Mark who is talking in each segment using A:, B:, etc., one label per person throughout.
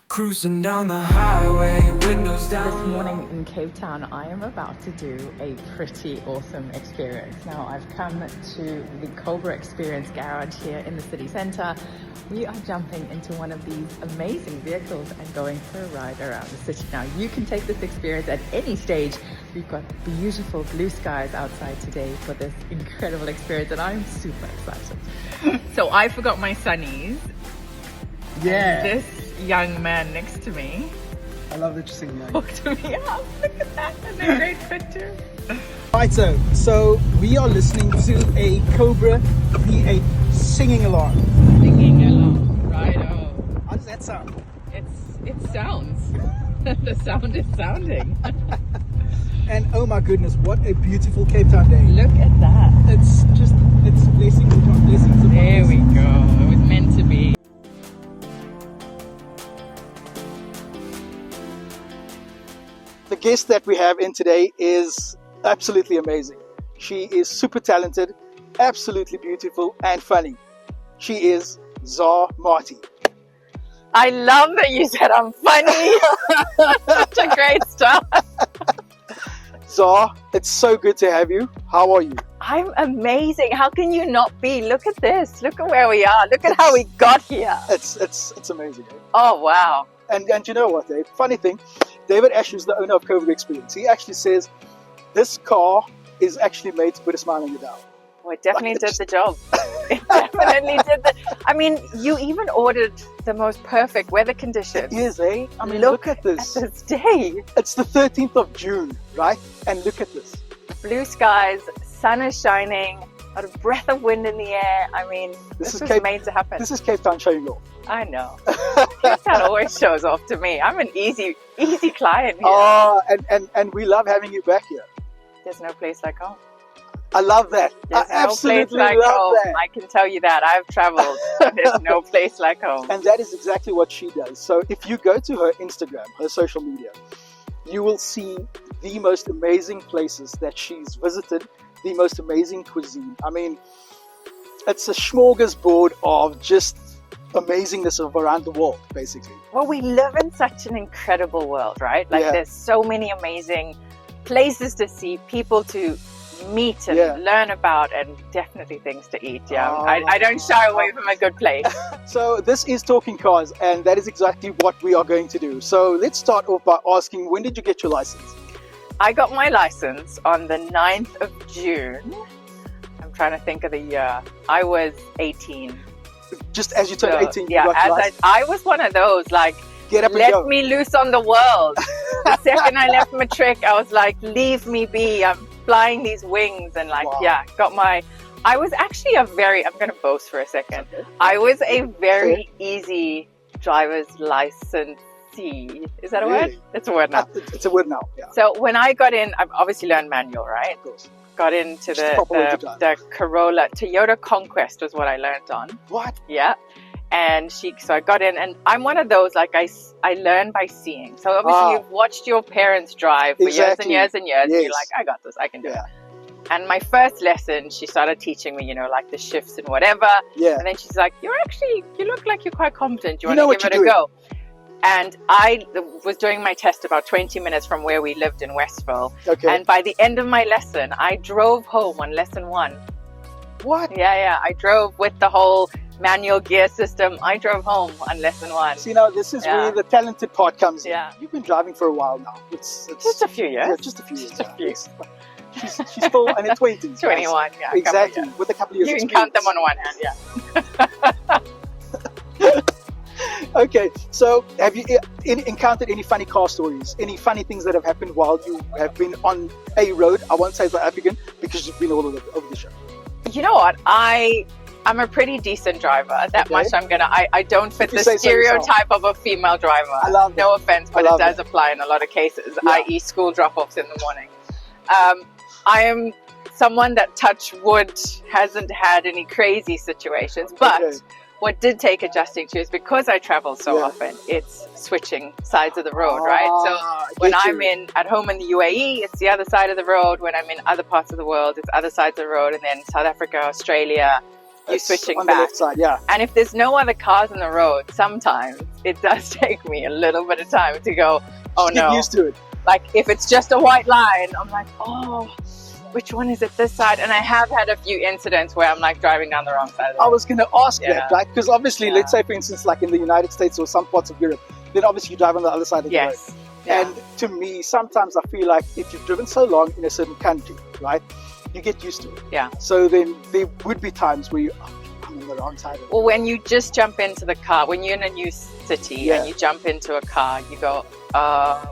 A: Cruising down the highway, windows down.
B: This morning in Cape Town, I am about to do a pretty awesome experience. Now, I've come to the Cobra Experience garage here in the city center. We are jumping into one of these amazing vehicles and going for a ride around the city. Now, you can take this experience at any stage. We've got beautiful blue skies outside today for this incredible experience, and I'm super excited. So I forgot my sunnies.
C: Yeah.
B: And this young man next to me
C: I love that you're singing that.
B: hooked me up. Look at that. That's a great picture.
C: Right, so we are listening to a Cobra V8 singing along.
B: Singing along. Righto.
C: How does that sound?
B: It sounds. The sound is sounding.
C: And oh my goodness, what a beautiful Cape Town day.
B: Look at that.
C: It's blessings upon blessings upon
B: There we
C: blessings.
B: go. It was meant to be.
C: The guest that we have in today is absolutely amazing. She is super talented, absolutely beautiful and funny. She is Zahirah Marty.
B: I love that you said I'm funny. Such a great start.
C: Zah, it's so good to have you. How are you?
B: I'm amazing. How can you not be? Look at this. Look at where we are. Look at how we got here.
C: It's amazing. Eh?
B: Oh, wow.
C: And you know what, Dave? Funny thing, David Ash is the owner of Cobra Experience. He actually says this car is actually made to put a smile on your dial.
B: Well, it definitely did the job. It definitely did the... I mean, you even ordered the most perfect weather conditions.
C: It is, eh? I mean,
B: Look
C: look at this.
B: At this day.
C: It's the 13th of June, right? And look at this.
B: Blue skies, sun is shining, not a breath of wind in the air. I mean, this was made to happen.
C: This is Cape Town showing off.
B: I know. Cape Town always shows off to me. I'm an easy client here.
C: Oh, and we love having you back here.
B: There's no place like home.
C: I love that.
B: There's
C: I absolutely
B: no place like
C: love
B: home.
C: that.
B: I can tell you that. I've traveled. There's no place like home.
C: And that is exactly what she does. So if you go to her Instagram, her social media, you will see the most amazing places that she's visited, the most amazing cuisine. I mean, it's a smorgasbord of just amazingness of around the world, basically.
B: Well, we live in such an incredible world, right? Like,
C: Yeah.
B: there's so many amazing places to see, people to meet and learn about, and definitely things to eat. Yeah, I don't shy away from a good place.
C: So this is Talking Cars, and that is exactly what we are going to do. So let's start off by asking, when did you get your license?
B: I got my license on the 9th of June. I'm trying to think of the year. I was 18.
C: Just as you turned 18,
B: yeah,
C: you got your license?
B: I was one of those, like,
C: Get up and
B: let
C: go.
B: me loose on the world. The second I left matric, I was like, leave me be. I'm flying these wings, and like,
C: Wow.
B: yeah, got my... I was actually I'm going to boast for a second.
C: Okay.
B: I was a very easy driver's licensee. Is that a word?
C: Really?
B: It's a word now.
C: It's a word now, yeah.
B: So when I got in, I've obviously learned manual, right?
C: Of course.
B: Got into
C: Just the proper way to drive.
B: the Corolla. Toyota Conquest was what I learned on.
C: What?
B: Yeah. And so I got in, and I'm one of those, like, I learn by seeing. So obviously you've watched your parents drive for
C: Exactly.
B: years and years and years, and
C: Yes.
B: you're like, I got this, I can do
C: Yeah.
B: it. And my first lesson, she started teaching me, you know, like the shifts and whatever.
C: Yeah.
B: And then she's like, you look like you're quite competent. Do you
C: You know
B: want
C: what
B: to give it
C: you're
B: a go? And I was doing my test about 20 minutes from where we lived in Westville.
C: Okay.
B: And by the end of my lesson, I drove home on lesson 1.
C: What?
B: Yeah. I drove with the whole manual gear system. I drove home on lesson 1.
C: See, now this is where the talented part comes in.
B: Yeah.
C: You've been driving for a while now. It's
B: Just a few years.
C: Yeah, just a few years.
B: Just a few.
C: She's still in her 20s.
B: 21, yeah.
C: Exactly.
B: Come on,
C: With a couple of years
B: yeah. You can count them on one hand, yeah.
C: Okay, so have you encountered any funny car stories? Any funny things that have happened while you have been on a road? I won't say South African because you've been all over the show.
B: You know what? I'm a pretty decent driver. That much I don't fit the
C: say so
B: stereotype of a female driver.
C: I love that.
B: No offense, but
C: I
B: it
C: love
B: does
C: that.
B: apply in a lot of cases,
C: Yeah.
B: i.e. school drop-offs in the morning. I am someone that, touch wood, hasn't had any crazy situations, but
C: Okay.
B: what did take adjusting to is because I travel so often, it's switching sides of the road, right? So when I'm at home in the UAE, it's the other side of the road. When I'm in other parts of the world, it's other sides of the road. And then South Africa, Australia, you're switching
C: on
B: back.
C: the left side, yeah.
B: And if there's no other cars on the road, sometimes it does take me a little bit of time to go, oh
C: Get
B: no.
C: used to it.
B: Like if it's just a white line, I'm like, oh, which one is it this side? And I have had a few incidents where I'm like driving down the wrong side of the road.
C: I was going to ask
B: Yeah.
C: that, right? Because obviously,
B: Yeah.
C: let's say, for instance, like in the United States or some parts of Europe, then obviously you drive on the other side of the road.
B: Yes. Yeah.
C: And to me, sometimes I feel like if you've driven so long in a certain country, right, you get used to it.
B: Yeah.
C: So then there would be times where I'm on the wrong side of it.
B: Well, when you just jump into the car, when you're in a new city
C: Yeah.
B: and you jump into a car, you go,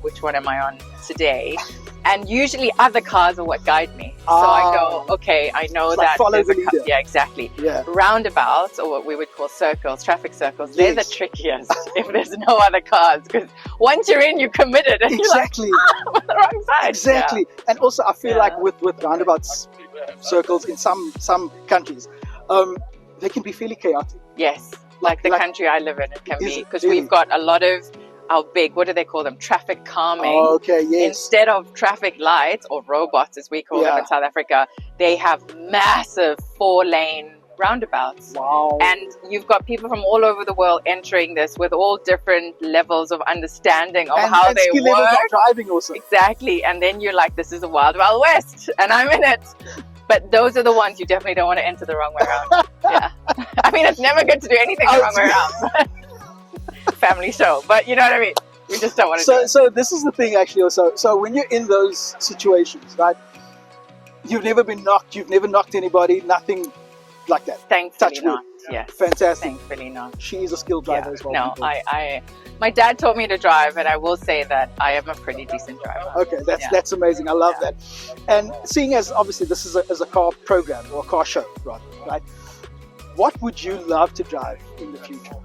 B: which one am I on today? And usually other cars are what guide me. So I go, okay, I know
C: It's like
B: that.
C: follow
B: there's
C: the
B: a
C: leader.
B: yeah, exactly.
C: Yeah.
B: Roundabouts, or what we would call circles, traffic circles, they're the
C: Yes.
B: trickiest if there's no other cars. Because once you're in, you're committed. And
C: Exactly.
B: you're like, I'm on the wrong side.
C: Exactly. And also, I feel
B: Yeah.
C: like with roundabouts circles in some countries, they can be fairly chaotic.
B: Yes, like the
C: Like-
B: country I live in, it can
C: Is
B: be,
C: it
B: because
C: really?
B: we've got a lot of our big, what do they call them, traffic calming.
C: Oh, okay, yes.
B: Instead of traffic lights, or robots as we call them
C: Yeah.
B: in South Africa, they have massive 4-lane roundabouts.
C: Wow.
B: And you've got people from all over the world entering this with all different levels of understanding of how
C: and
B: they
C: skill levels
B: work.
C: of driving also.
B: Exactly. And then you're like, this is the wild, wild west, and I'm in it. But those are the ones you definitely don't want to enter the wrong way around. Yeah. I mean, it's never good to do anything the wrong way around. Family show. But you know what I mean? We just don't want to do it.
C: So this is the thing actually also. So when you're in those situations, right, you've never been knocked, you've never knocked anybody, nothing like that.
B: Thankfully
C: touch wood.
B: not. Yes.
C: Fantastic.
B: Thankfully not.
C: She is a skilled driver as well.
B: No,
C: people.
B: my dad taught me to drive, and I will say that I am a pretty decent driver.
C: Okay,
B: Yeah.
C: that's amazing. I love
B: Yeah.
C: that. And seeing as obviously this is a car program or a car show, rather, right? What would you love to drive in the future?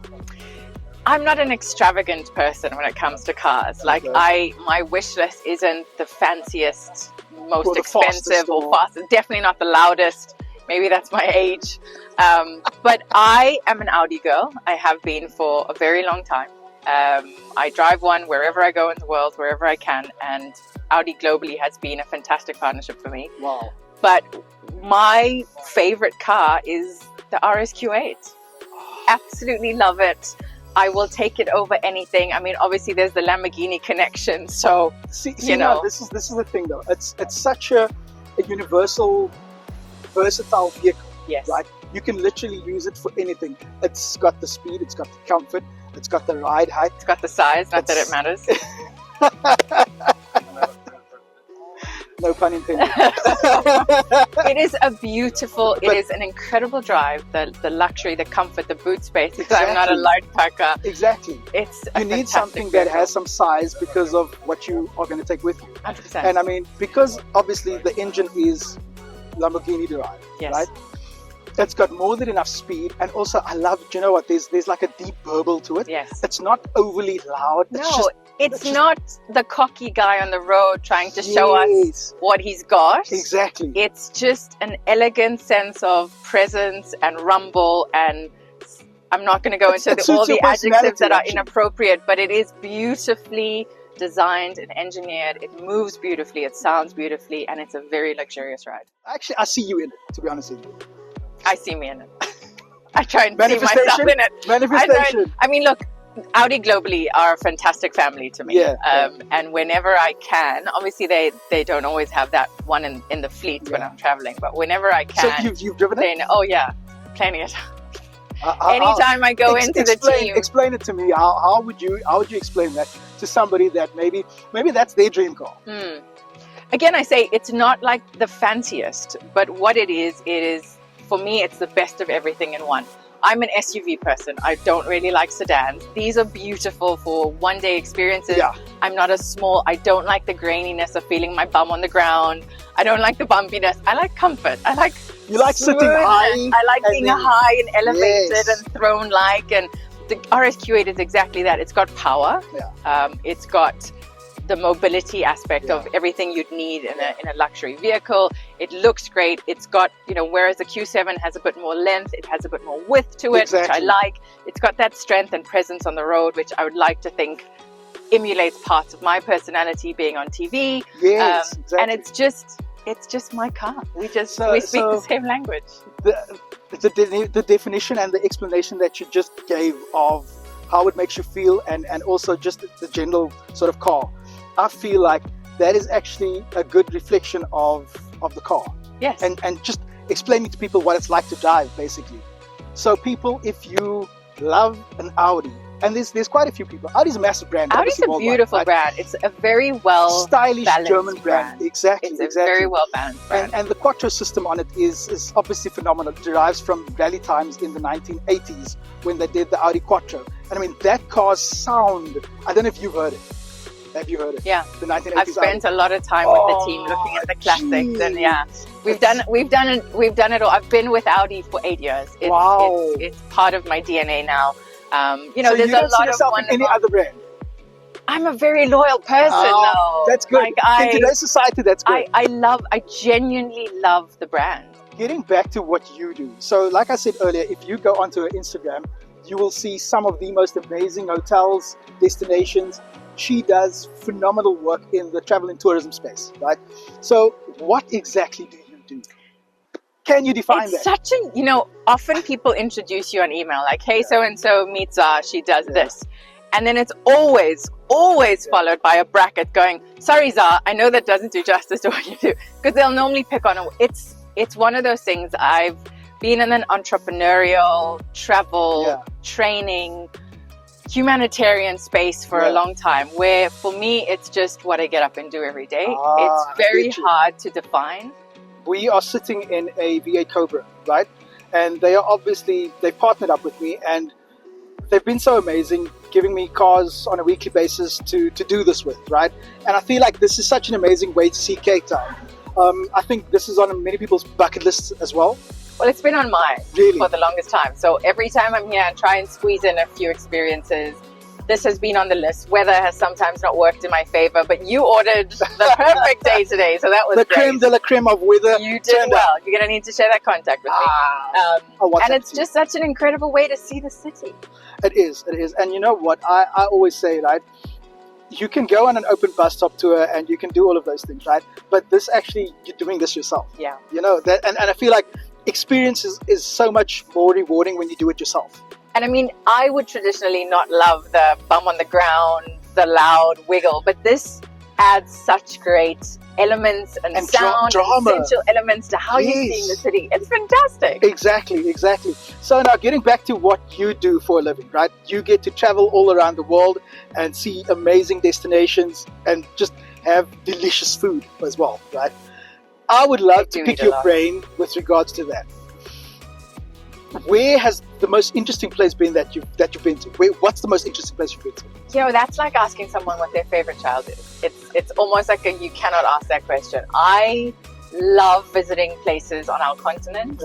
B: I'm not an extravagant person when it comes to cars. Like
C: Okay.
B: my wish list isn't the fanciest, most
C: Or the
B: expensive
C: fastest
B: or
C: or-
B: fastest. Definitely not the loudest. Maybe that's my age. But I am an Audi girl. I have been for a very long time. I drive one wherever I go in the world, wherever I can. And Audi globally has been a fantastic partnership for me.
C: Wow.
B: But my favorite car is the RSQ8. Absolutely love it. I will take it over anything. I mean, obviously there's the Lamborghini connection, so
C: See,
B: You
C: now,
B: know.
C: this is the thing though. It's such a universal, versatile vehicle,
B: yes.
C: right? You can literally use it for anything. It's got the speed, it's got the comfort, it's got the ride height.
B: It's got the size, not that it
C: It's-
B: matters.
C: No pun intended.
B: It is a beautiful, it is an incredible drive. The luxury, the comfort, the boot space, because I'm not a
C: Exactly.
B: light packer.
C: Exactly.
B: It's a
C: You need
B: fantastic
C: something that
B: vehicle.
C: has some size because of what you are going to take with you.
B: 100%.
C: And I mean, because obviously the engine is Lamborghini derived,
B: Yes.
C: right? It's got more than enough speed, and also I love. Do you know what? There's like a deep burble to it.
B: Yes.
C: It's not overly loud.
B: No,
C: It's just,
B: it's not the cocky guy on the road trying to show us
C: yes,
B: what he's got.
C: exactly.
B: It's just an elegant sense of presence and rumble, and I'm not going to go
C: It
B: into all
C: suits your
B: the adjectives that are
C: personality, actually.
B: inappropriate, but it is beautifully designed and engineered. It moves beautifully, it sounds beautifully, and it's a very luxurious ride.
C: Actually, I see you in it. To be honest with you,
B: I see me in it. I try and see myself
C: manifestation.
B: in it.
C: Manifestation.
B: I mean, look, Audi globally are a fantastic family to me.
C: Yeah.
B: And whenever I can, obviously they don't always have that one in the fleet when
C: Yeah.
B: I'm traveling, but whenever I
C: So
B: can,
C: you've driven it.
B: then, oh yeah, plenty of time.
C: How-
B: Anytime I go into the team.
C: Explain it to me. How would you explain that to somebody that maybe that's their dream car?
B: Again, I say it's not like the fanciest, but what it is, for me, it's the best of everything in one. I'm an SUV person. I don't really like sedans. These are beautiful for one-day experiences.
C: Yeah.
B: I'm not a small. I don't like the graininess of feeling my bum on the ground. I don't like the bumpiness. I like comfort. I like
C: You like sitting
B: smoothness.
C: high.
B: I like
C: and
B: being
C: then-
B: high and elevated
C: Yes.
B: and throne-like. And the RSQ8 is exactly that. It's got power.
C: Yeah.
B: It's got the mobility aspect of everything you'd need in a luxury vehicle. It looks great. It's got, whereas the Q7 has a bit more length, it has a bit more width to it, which I
C: Exactly.
B: like. It's got that strength and presence on the road, which I would like to think emulates parts of my personality being on TV.
C: Yes, exactly.
B: And it's just my car. We speak
C: So-
B: the same language.
C: the definition and the explanation that you just gave of how it makes you feel, and also just the general sort of car, I feel like that is actually a good reflection of the car.
B: Yes.
C: And just explaining to people what it's like to drive, basically. So people, if you love an Audi, and there's quite a few people. Audi's a massive brand.
B: Audi's a beautiful brand. It's a very well
C: stylish German brand. Exactly.
B: It's a very well balanced brand.
C: And the Quattro system on it is obviously phenomenal. It derives from rally times in the 1980s when they did the Audi Quattro. And I mean, that car's sound, I don't know if you've heard it. Have you heard it?
B: Yeah.
C: The 1980s
B: I've spent a lot of time with the team looking at the classics, and yeah, we've done it all. I've been with Audi for 8 years. It's part of my DNA now. You know,
C: so
B: there's
C: you don't
B: a lot
C: see yourself
B: of
C: in any other brand.
B: I'm a very loyal person, though.
C: That's good.
B: Like,
C: in today's society, that's good.
B: I genuinely love the brand.
C: Getting back to what you do. So, like I said earlier, if you go onto her Instagram, you will see some of the most amazing hotels, destinations. She does phenomenal work in the travel and tourism space, right? So, what exactly do you do? Can you define that?
B: Such a, you know, often people introduce you on email, like, hey, so-and-so meets Zah, she does this. And then it's always followed by a bracket going, sorry, Zah, I know that doesn't do justice to what you do. Because they'll normally pick on it's one of those things. I've been in an entrepreneurial, travel, training, humanitarian space for a long time, where for me, it's just what I get up and do every day. It's very hard to define.
C: We are sitting in a V8 Cobra, right? And they partnered up with me, and they've been so amazing, giving me cars on a weekly basis to do this with, right? And I feel like this is such an amazing way to see Cape Town. I think this is on many people's bucket lists as well.
B: Well, it's been on mine for the longest time. So every time I'm here, I try and squeeze in a few experiences. This has been on the list. Weather has sometimes not worked in my favor, but you ordered the perfect day today, so that was
C: the
B: great.
C: Creme de la creme of weather.
B: You did well. You're going to need to share that contact with me. And it's just such an incredible way to see the city.
C: It is. And you know what? I always say, right? You can go on an open bus stop tour and you can do all of those things, right? But this actually, you're doing this yourself.
B: Yeah.
C: You know, that, and I feel like experience is so much more rewarding when you do it yourself.
B: And I mean, I would traditionally not love the bum on the ground, the loud wiggle, but this adds such great elements and sound,
C: drama.
B: essential elements to how you're seeing the city. It's fantastic.
C: Exactly. So now getting back to what you do for a living, right? You get to travel all around the world and see amazing destinations and just have delicious food as well, right? I would love to pick your brain with regards to that. Where has the most interesting place been that you've been to? What's the most interesting place you've been to?
B: You know, that's like asking someone what their favorite child is. It's almost like you cannot ask that question. I love visiting places on our continent.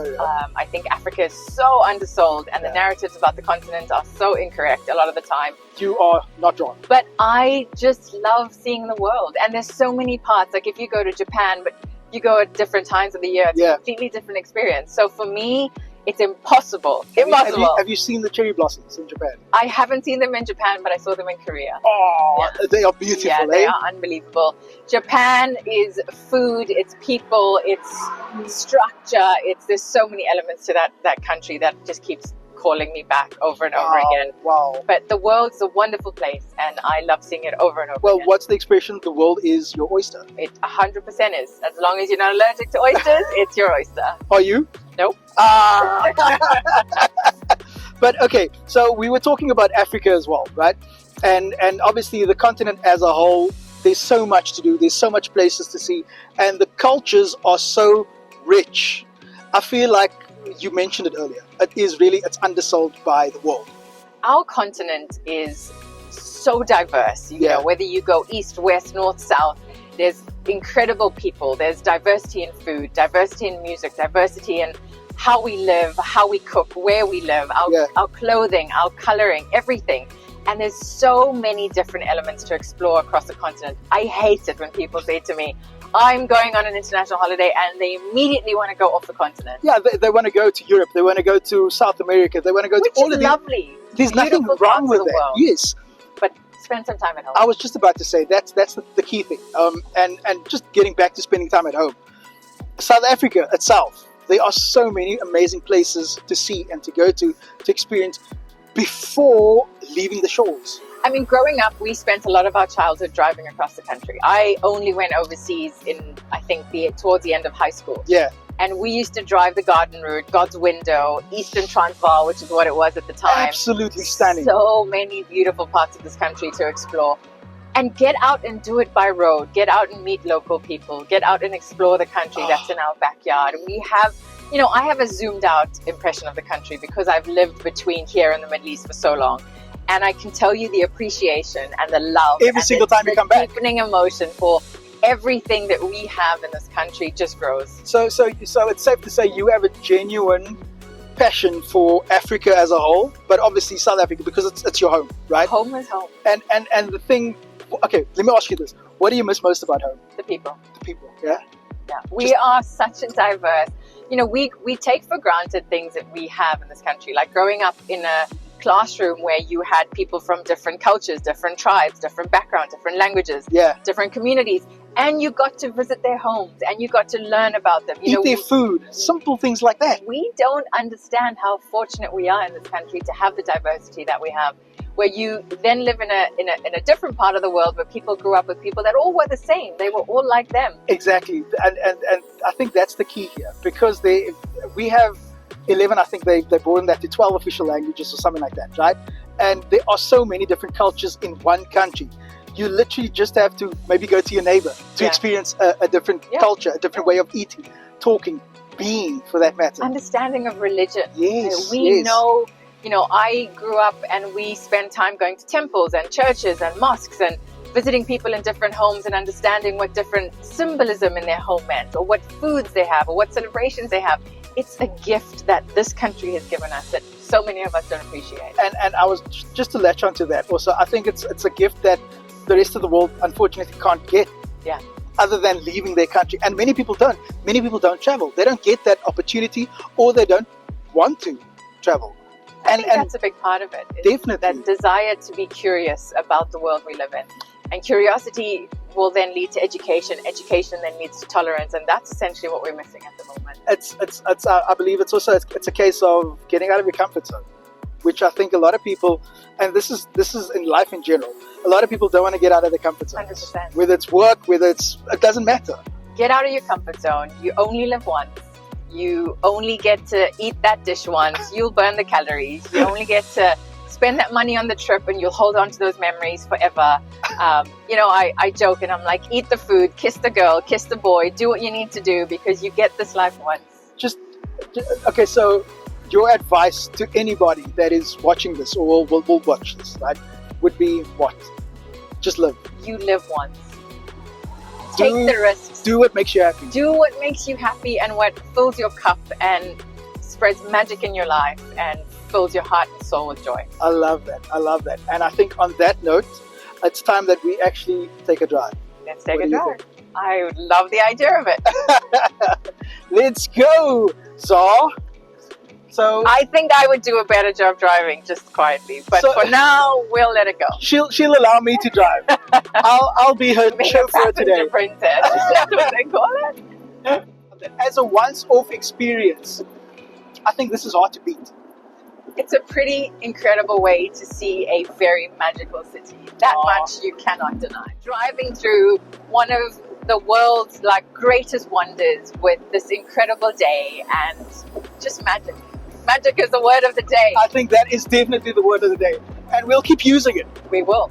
B: I think Africa is so undersold, and the narratives about the continent are so incorrect a lot of the time.
C: You are not wrong.
B: But I just love seeing the world, and there's so many parts. Like if you go to Japan, but you go at different times of the year, it's a completely different experience. So for me, it's impossible.
C: Have you seen the cherry blossoms in Japan?
B: I haven't seen them in Japan, but I saw them in Korea.
C: Oh, they are beautiful.
B: Yeah, they are unbelievable. Japan is food, it's people, it's structure. There's so many elements to that country that just keeps calling me back over and over again.
C: Wow.
B: But the world's a wonderful place, and I love seeing it over and over again.
C: Well, what's the expression? The world is your oyster.
B: It 100% is. As long as you're not allergic to oysters, it's your oyster.
C: Are you?
B: Nope.
C: But okay, so we were talking about Africa as well, right? And obviously the continent as a whole, there's so much to do. There's so much places to see, and the cultures are so rich. I feel like you mentioned it earlier. It's undersold by the world.
B: Our continent is so diverse. You know, whether you go east, west, north, south, there's incredible people. There's diversity in food, diversity in music, diversity in how we live, how we cook, where we live, our clothing, our coloring, everything. And there's so many different elements to explore across the continent. I hate it when people say to me, I'm going on an international holiday, and they immediately want to go off the continent.
C: Yeah, they want to go to Europe. They want to go to South America. They want to go to all of these.
B: Lovely.
C: There's nothing wrong with that. Yes.
B: But spend some time at home.
C: I was just about to say that's the key thing. And just getting back to spending time at home. South Africa itself There are so many amazing places to see and to go to experience before leaving the shores.
B: I mean, growing up, we spent a lot of our childhood driving across the country. I only went overseas I think, towards the end of high school.
C: Yeah.
B: And we used to drive the Garden Route, God's Window, Eastern Transvaal, which is what it was at the time.
C: Absolutely stunning.
B: So many beautiful parts of this country to explore. And get out and do it by road. Get out and meet local people. Get out and explore the country that's in our backyard. We have, I have a zoomed out impression of the country because I've lived between here and the Middle East for so long. And I can tell you the appreciation and the love
C: every single time you come back.
B: The deepening emotion for everything that we have in this country just grows.
C: So it's safe to say you have a genuine passion for Africa as a whole, but obviously South Africa because it's your home, right?
B: Home is home.
C: And the thing, okay, let me ask you this: what do you miss most about home?
B: The people.
C: The people, yeah.
B: Yeah, we are such a diverse. We take for granted things that we have in this country, like growing up in a classroom where you had people from different cultures, different tribes, different backgrounds, different languages, different communities, and you got to visit their homes and you got to learn about them.
C: Eat their food, simple things like that.
B: We don't understand how fortunate we are in this country to have the diversity that we have, where you then live in a different part of the world where people grew up with people that all were the same. They were all like them.
C: Exactly, and I think that's the key here, because we have 11, I think they broadened that to 12 official languages or something like that, right? And there are so many different cultures in one country. You literally just have to maybe go to your neighbor to experience a different culture, a different way of eating, talking, being, for that matter.
B: Understanding of religion.
C: Yes,
B: we know, I grew up and we spent time going to temples and churches and mosques and visiting people in different homes and understanding what different symbolism in their home meant, or what foods they have, or what celebrations they have. It's a gift that this country has given us that so many of us don't appreciate.
C: And I was just to latch onto that also, I think it's a gift that the rest of the world unfortunately can't get.
B: Yeah.
C: Other than leaving their country. And many people don't. Many people don't travel. They don't get that opportunity, or they don't want to travel.
B: I think that's a big part of it.
C: Definitely.
B: That desire to be curious about the world we live in. And curiosity will then lead to education. Education then leads to tolerance, and that's essentially what we're missing at the moment.
C: I believe it's a case of getting out of your comfort zone, which I think a lot of people, and this is in life in general, a lot of people don't want to get out of their comfort zone.
B: 100%.
C: Whether it's work, it doesn't matter.
B: Get out of your comfort zone. You only live once. You only get to eat that dish once. You'll burn the calories. You only get to spend that money on the trip, and you'll hold on to those memories forever. I joke and I'm like, eat the food, kiss the girl, kiss the boy, do what you need to do, because you get this life once.
C: Okay, so your advice to anybody that is watching this or will watch this, right, would be what? Just live.
B: You live once. Take the risks.
C: Do what makes you happy.
B: Do what makes you happy and what fills your cup and spreads magic in your life and fills your heart and soul with joy.
C: I love that. And I think on that note, it's time that we actually take a drive.
B: Let's take a drive. I would love the idea of it.
C: Let's go, Zah. So
B: I think I would do a better job driving just quietly, but for now, we'll let it go.
C: She'll allow me to drive. I'll be her chauffeur today.
B: Princess. That's what they call it.
C: As a once-off experience, I think this is hard to beat.
B: It's a pretty incredible way to see a very magical city. That much you cannot deny. Driving through one of the world's greatest wonders with this incredible day and just magic. Magic is the word of the day.
C: I think that is definitely the word of the day. And we'll keep using it.
B: We will.